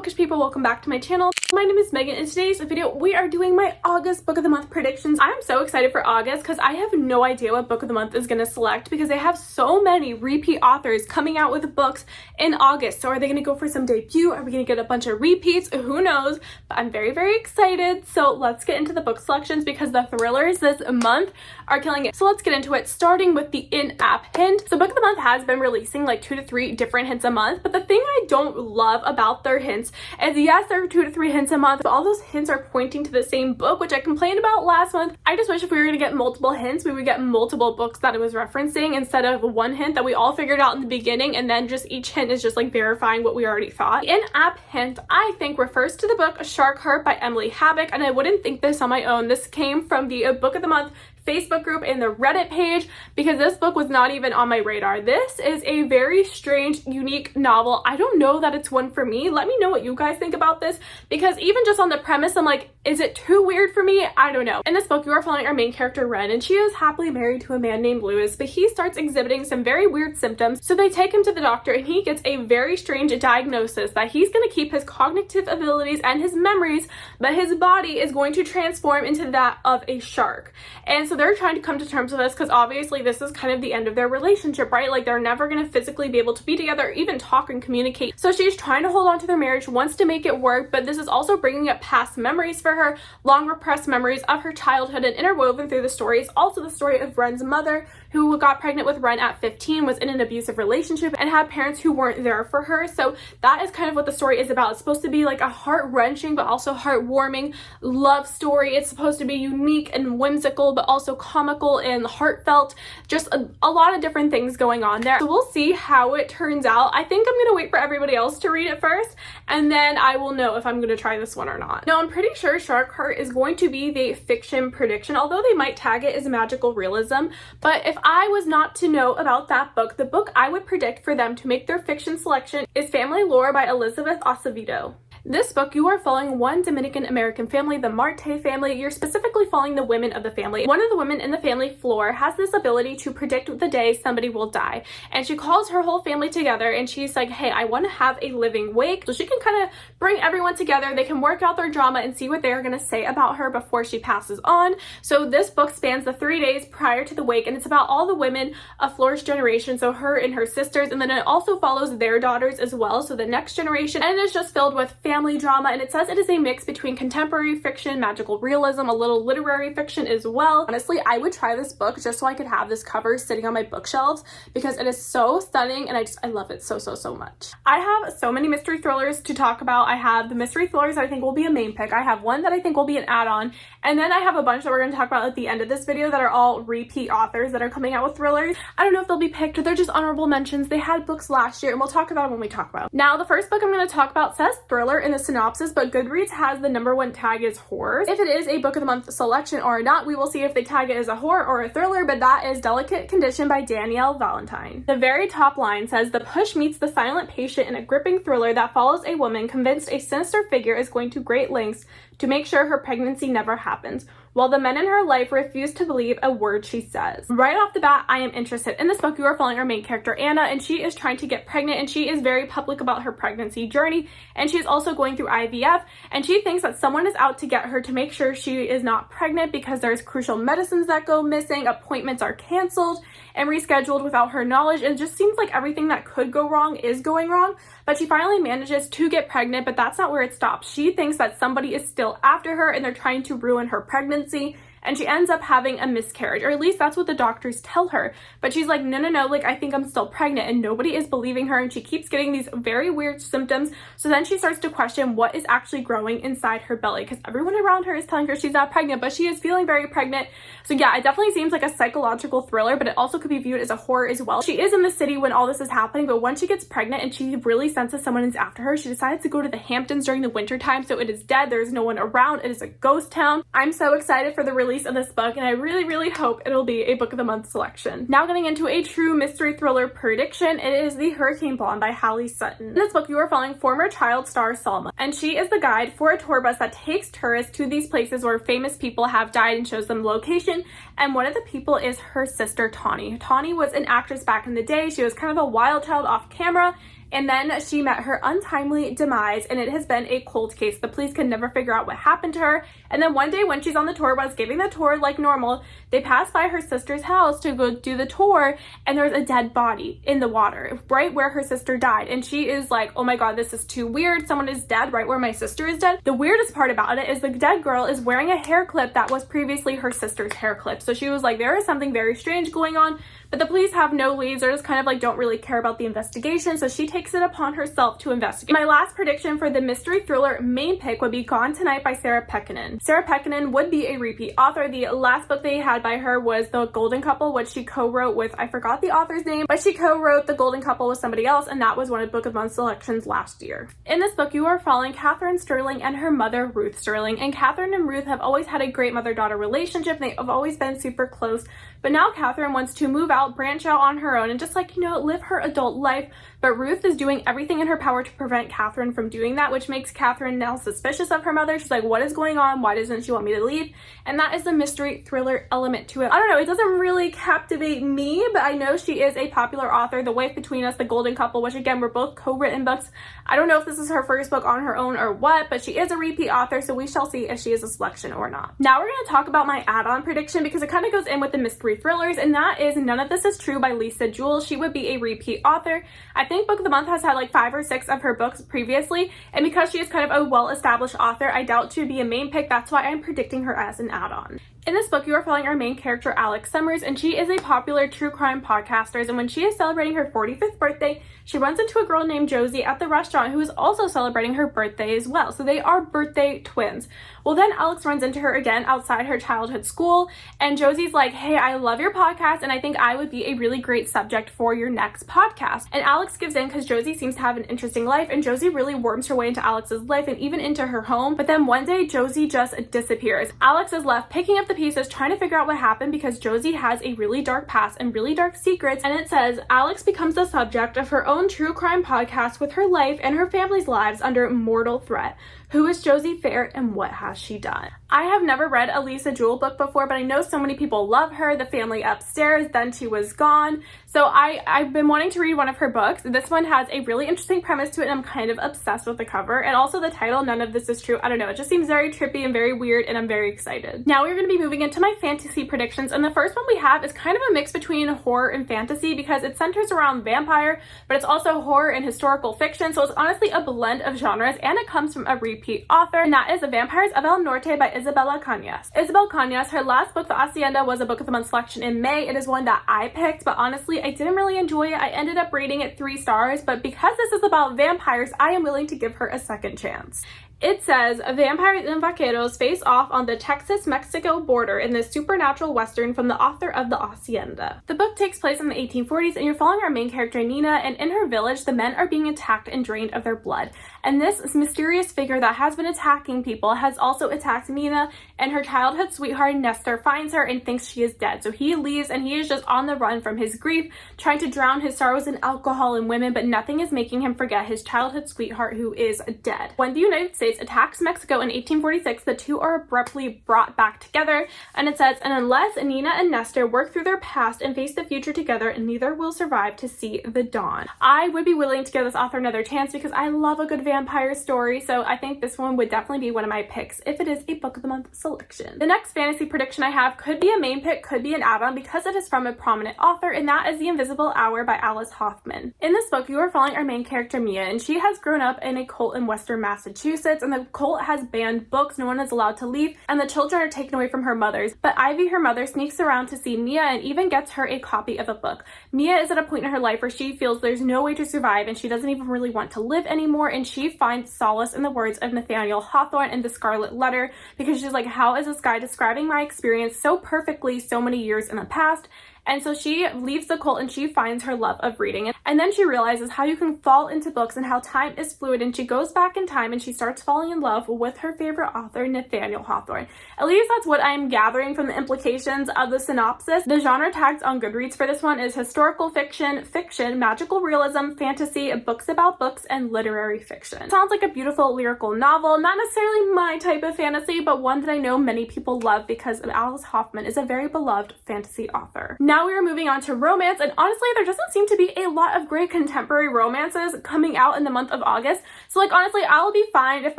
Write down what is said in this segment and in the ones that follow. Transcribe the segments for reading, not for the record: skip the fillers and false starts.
bookish people, welcome back to my channel. My name is Megan. In today's video we are doing my August book of the month predictions. I'm so excited for August because I have no idea what book of the month is going to select because they have so many repeat authors coming out with books in August. So are they going to go for some debut? Are we going to get a bunch of repeats? Who knows? But I'm very excited. So let's get into the book selections because the thrillers this month are killing it. So let's get into it, starting with the in-app hint. So book of the month has been releasing like 2 to 3 different hints a month, but the thing I don't love about their hints is yes, there are 2 to 3 hints a month, but all those hints are pointing to the same book, which I complained about last month. I just wish if we were going to get multiple hints, we would get multiple books that it was referencing instead of one hint that we all figured out in the beginning and then just each hint is just like verifying what we already thought. The in-app hint, I think, refers to the book Shark Heart by Emily Habbock, and I wouldn't think this on my own. This came from the book of the month Facebook group and the Reddit page because this book was not even on my radar. This is a very strange, unique novel. I don't know that it's one for me. Let me know what you guys think about this because even just on the premise, I'm like, is it too weird for me? I don't know. In this book, you are following our main character, Ren, and she is happily married to a man named Lewis, but he starts exhibiting some very weird symptoms. So they take him to the doctor and he gets a very strange diagnosis that he's going to keep his cognitive abilities and his memories, but his body is going to transform into that of a shark. And so they're trying to come to terms with this because obviously this is kind of the end of their relationship, right? Like they're never going to physically be able to be together, or even talk and communicate. So she's trying to hold on to their marriage, wants to make it work, but this is also bringing up past memories for her, long repressed memories of her childhood, and interwoven through the story is also the story of Ren's mother, who got pregnant with Ren at 15, was in an abusive relationship, and had parents who weren't there for her. So that is kind of what the story is about. It's supposed to be like a heart-wrenching but also heartwarming love story. It's supposed to be unique and whimsical but also comical and heartfelt. Just a lot of different things going on there. So we'll see how it turns out. I think I'm going to wait for everybody else to read it first, and then I will know if I'm going to try this one or not. Now, I'm pretty sure Shark Heart is going to be the fiction prediction, although they might tag it as magical realism. But if I was not to know about that book, the book I would predict for them to make their fiction selection is Family Lore by Elizabeth Acevedo. This book, you are following one Dominican-American family, the Marte family. You're specifically following the women of the family. One of the women in the family, Flor, has this ability to predict the day somebody will die. And she calls her whole family together and she's like, hey, I want to have a living wake. So she can kind of bring everyone together. They can work out their drama and see what they're going to say about her before she passes on. So this book spans the 3 days prior to the wake, and it's about all the women of Flor's generation. So her and her sisters, and then it also follows their daughters as well. So the next generation, and it is just filled with family drama, and it says it is a mix between contemporary fiction, magical realism, a little literary fiction as well. Honestly, I would try this book just so I could have this cover sitting on my bookshelves because it is so stunning and I love it so much. I have so many mystery thrillers to talk about. I have the mystery thrillers that I think will be a main pick. I have one that I think will be an add-on, and then I have a bunch that we're going to talk about at the end of this video that are all repeat authors that are coming out with thrillers. I don't know if they'll be picked or they're just honorable mentions. They had books last year and we'll talk about them when we talk about. Now, the first book I'm going to talk about says thriller in the synopsis, but Goodreads has the #1 tag as horror. If it is a book of the month selection or not, we will see if they tag it as a horror or a thriller, but that is Delicate Condition by Danielle Valentine. The very top line says, the push meets the silent patient in a gripping thriller that follows a woman convinced a sinister figure is going to great lengths to make sure her pregnancy never happens, while the men in her life refuse to believe a word she says. Right off the bat, I am interested. In this book, you are following our main character, Anna, and she is trying to get pregnant, and she is very public about her pregnancy journey, and she is also going through IVF, and she thinks that someone is out to get her to make sure she is not pregnant because there's crucial medicines that go missing, appointments are canceled and rescheduled without her knowledge. It just seems like everything that could go wrong is going wrong, but she finally manages to get pregnant, but that's not where it stops. She thinks that somebody is still after her and they're trying to ruin her pregnancy, and she ends up having a miscarriage, or at least that's what the doctors tell her. But she's like, no, like, I think I'm still pregnant, and nobody is believing her, and she keeps getting these very weird symptoms. So then she starts to question what is actually growing inside her belly, because everyone around her is telling her she's not pregnant, but she is feeling very pregnant. So yeah, it definitely seems like a psychological thriller, but it also could be viewed as a horror as well. She is in the city when all this is happening, but once she gets pregnant and she really senses someone is after her, she decides to go to the Hamptons during the winter time. So it is dead, there's no one around, it is a ghost town. I'm so excited for the release of this book, and I really hope it'll be a book of the month selection. Now getting into a true mystery thriller prediction, it is The Hurricane Blonde by Hallie Sutton. In this book, you are following former child star Salma, and she is the guide for a tour bus that takes tourists to these places where famous people have died and shows them location, and one of the people is her sister Tawny. Tawny was an actress back in the day. She was kind of a wild child off camera, and then she met her untimely demise, and it has been a cold case. The police can never figure out what happened to her. And then one day when she's on the tour bus giving the tour like normal, they pass by her sister's house to go do the tour, and there's a dead body in the water right where her sister died. And she is like, oh my god, this is too weird. Someone is dead right where my sister is dead. The weirdest part about it is the dead girl is wearing a hair clip that was previously her sister's hair clip. So she was like, there is something very strange going on. But the police have no leads. They're just kind of like don't really care about the investigation. So she takes it upon herself to investigate. My last prediction for the mystery thriller main pick would be Gone Tonight by Sarah Pekkanen. Sarah Pekkanen would be a repeat author. The last book they had by her was The Golden Couple, which she co-wrote with, I forgot the author's name, but she co-wrote The Golden Couple with somebody else, and that was one of Book of the Month selections last year. In this book, you are following Catherine Sterling and her mother, Ruth Sterling. And Catherine and Ruth have always had a great mother-daughter relationship. They have always been super close. But now Catherine wants to move out, branch out on her own, and just like, live her adult life. But Ruth is doing everything in her power to prevent Catherine from doing that, which makes Catherine now suspicious of her mother. She's like, what is going on? Why doesn't she want me to leave? And that is the mystery thriller element to it. I don't know, it doesn't really captivate me, but I know she is a popular author. The Wife Between Us, The Golden Couple, which again, were both co-written books. I don't know if this is her first book on her own or what, but she is a repeat author, so we shall see if she is a selection or not. Now we're going to talk about my add-on prediction because it kind of goes in with the mystery thrillers, and that is None of This Is True by Lisa Jewell. She would be a repeat author. I think Book of the Month has had like 5 or 6 of her books previously, and because she is kind of a well-established author, I doubt she would be a main pick. That's why I'm predicting her as an add-on. In this book, you are following our main character, Alex Summers, and she is a popular true crime podcaster. And when she is celebrating her 45th birthday, she runs into a girl named Josie at the restaurant who is also celebrating her birthday as well. So they are birthday twins. Well, then Alex runs into her again outside her childhood school, and Josie's like, hey, I love your podcast, and I think I would be a really great subject for your next podcast. And Alex gives in because Josie seems to have an interesting life, and Josie really worms her way into Alex's life and even into her home. But then one day, Josie just disappears. Alex is left picking up the pieces, trying to figure out what happened because Josie has a really dark past and really dark secrets. And it says Alex becomes the subject of her own true crime podcast with her life and her family's lives under mortal threat. Who is Josie Fair and what has she done? I have never read a Lisa Jewell book before, but I know so many people love her. The Family Upstairs, Then She Was Gone. So I've been wanting to read one of her books. This one has a really interesting premise to it, and I'm kind of obsessed with the cover. And also the title, None of This Is True. I don't know, it just seems very trippy and very weird, and I'm very excited. Now we're going to be moving into my fantasy predictions, and the first one we have is kind of a mix between horror and fantasy because it centers around vampire, but it's also horror and historical fiction. So it's honestly a blend of genres, and it comes from a repeat author, and that is The Vampires of El Norte by Isabella Cañas. Isabel Cañas, her last book, The Hacienda, was a Book of the Month selection in May. It is one that I picked, but honestly, I didn't really enjoy it. I ended up rating it 3 stars, but because this is about vampires, I am willing to give her a second chance. It says, vampires and vaqueros face off on the Texas-Mexico border in this supernatural western from the author of The Hacienda. The book takes place in the 1840s, and you're following our main character, Nina, and in her village, the men are being attacked and drained of their blood. And this mysterious figure that has been attacking people has also attacked Nina, and her childhood sweetheart, Nestor, finds her and thinks she is dead. So he leaves, and he is just on the run from his grief, trying to drown his sorrows in alcohol and women, but nothing is making him forget his childhood sweetheart who is dead. When the United States attacks Mexico in 1846, the two are abruptly brought back together, and it says, and unless Nina and Nestor work through their past and face the future together, neither will survive to see the dawn. I would be willing to give this author another chance because I love a good vampire story, so I think this one would definitely be one of my picks if it is a Book of the Month selection. The next fantasy prediction I have could be a main pick, could be an add-on because it is from a prominent author, and that is The Invisible Hour by Alice Hoffman. In this book, you are following our main character, Mia, and she has grown up in a cult in Western Massachusetts, and the cult has banned books. No one is allowed to leave, and the children are taken away from her mothers. But Ivy, her mother, sneaks around to see Mia and even gets her a copy of a book. Mia is at a point in her life where she feels there's no way to survive, and she doesn't even really want to live anymore, and she finds solace in the words of Nathaniel Hawthorne in The Scarlet Letter, because she's like, how is this guy describing my experience so perfectly so many years in the past? And so she leaves the cult and she finds her love of reading. And then she realizes how you can fall into books and how time is fluid. And she goes back in time and she starts falling in love with her favorite author, Nathaniel Hawthorne. At least that's what I'm gathering from the implications of the synopsis. The genre tags on Goodreads for this one is historical fiction, fiction, magical realism, fantasy, books about books, and literary fiction. Sounds like a beautiful lyrical novel. Not necessarily my type of fantasy, but one that I know many people love because Alice Hoffman is a very beloved fantasy author. Now Now we are moving on to romance, and honestly, there doesn't seem to be a lot of great contemporary romances coming out in the month of August. So like honestly, I'll be fine if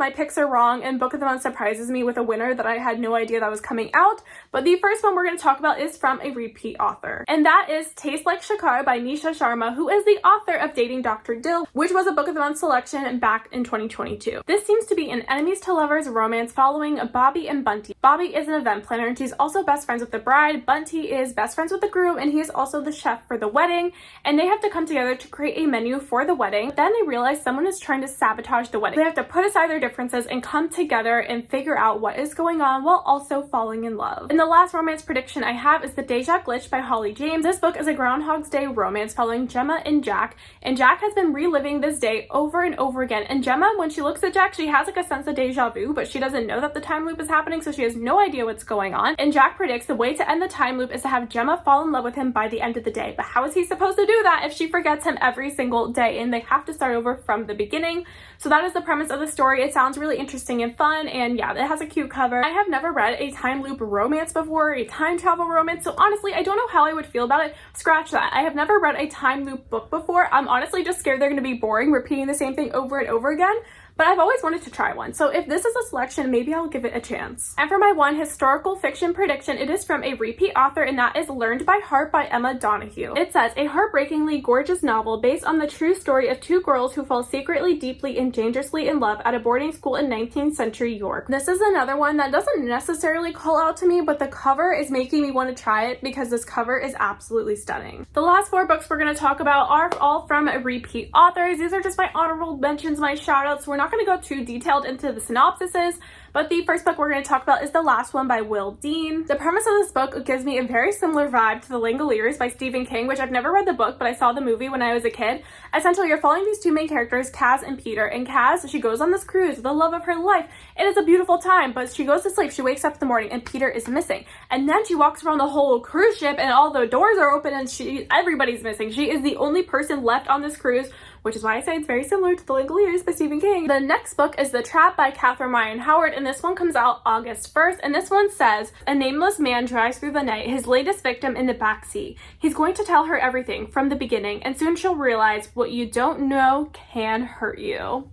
my picks are wrong and Book of the Month surprises me with a winner that I had no idea that was coming out. But the first one we're going to talk about is from a repeat author, and that is Taste Like Shakar by Nisha Sharma, who is the author of Dating Dr. Dill, which was a Book of the Month selection back in 2022. This seems to be an enemies to lovers romance following Bobby and Bunty. Bobby is an event planner and she's also best friends with the bride. Bunty is best friends with the groom and he is also the chef for the wedding, and they have to come together to create a menu for the wedding. Then they realize someone is trying to sabotage the wedding. They have to put aside their differences and come together and figure out what is going on while also falling in love. And the last romance prediction I have is The Deja Glitch by Holly James. This book is a Groundhog's Day romance following Gemma and Jack has been reliving this day over and over again. And Gemma, when she looks at Jack, she has like a sense of deja vu, but she doesn't know that the time loop is happening, so she has no idea what's going on. And Jack predicts the way to end the time loop is to have Gemma fall in love with him by the end of the day. But how is he supposed to do that if she forgets him every single day and they have to start over from the beginning? So that is the premise of the story. It sounds really interesting and fun, and yeah, it has a cute cover. I have never read a time loop romance before, a time travel romance, so honestly, I don't know how I would feel about it. Scratch that. I have never read a time loop book before. I'm honestly just scared they're going to be boring, repeating the same thing over and over again. But I've always wanted to try one, so if this is a selection, maybe I'll give it a chance. And for my one historical fiction prediction, it is from a repeat author, and that is Learned by Heart by Emma Donoghue. It says, a heartbreakingly gorgeous novel based on the true story of two girls who fall secretly, deeply, and dangerously in love at a boarding school in 19th century York. This is another one that doesn't necessarily call out to me, but the cover is making me want to try it because this cover is absolutely stunning. The last four books we're going to talk about are all from repeat authors. These are just my honorable mentions, my shout outs. We're not going to go too detailed into the synopsises, but the first book we're going to talk about is The Last One by Will Dean. The premise of this book gives me a very similar vibe to The Langoliers by Stephen King, which I've never read the book, but I saw the movie when I was a kid. Essentially, you're following these two main characters, Kaz and Peter, and Kaz, she goes on this cruise with the love of her life. It is a beautiful time, but she goes to sleep, she wakes up in the morning, and Peter is missing. And then she walks around the whole cruise ship, and all the doors are open, and everybody's missing. She is the only person left on this cruise, which is why I say it's very similar to The Langoliers by Stephen King. The next book is The Trap by Catherine Ryan Howard, and this one comes out August 1st, and this one says, a nameless man drives through the night, his latest victim in the backseat. He's going to tell her everything from the beginning, and soon she'll realize what you don't know can hurt you.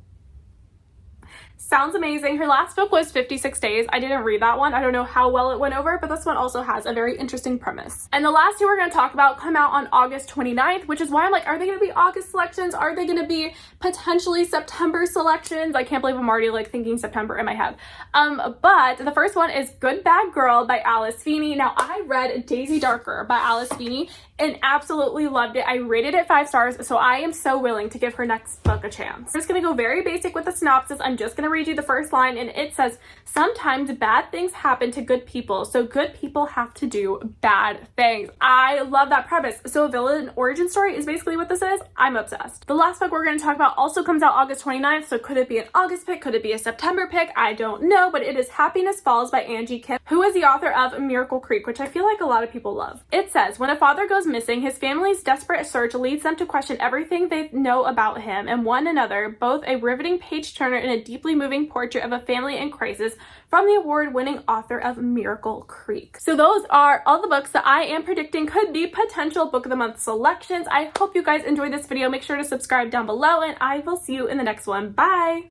Sounds amazing. Her last book was 56 Days. I didn't read that one. I don't know how well it went over, but this one also has a very interesting premise. And the last two we're going to talk about come out on August 29th, which is why I'm like, are they going to be August selections? Are they going to be potentially September selections? I can't believe I'm already like thinking September in my head. But the first one is Good Bad Girl by Alice Feeney. Now, I read Daisy Darker by Alice Feeney and absolutely loved it. I rated it 5 stars, so I am so willing to give her next book a chance. I'm just going to go very basic with the synopsis. I'm just going to read you the first line, and it says, sometimes bad things happen to good people, so good people have to do bad things. I love that premise. So a villain origin story is basically what this is. I'm obsessed. The last book we're going to talk about also comes out August 29th, so could it be an August pick? Could it be a September pick? I don't know, but it is Happiness Falls by Angie Kim, who is the author of Miracle Creek, which I feel like a lot of people love. It says, when a father goes missing, his family's desperate search leads them to question everything they know about him and one another, both a riveting page-turner and a deeply moving portrait of a family in crisis from the award-winning author of Miracle Creek. So those are all the books that I am predicting could be potential Book of the Month selections. I hope you guys enjoyed this video. Make sure to subscribe down below, and I will see you in the next one. Bye!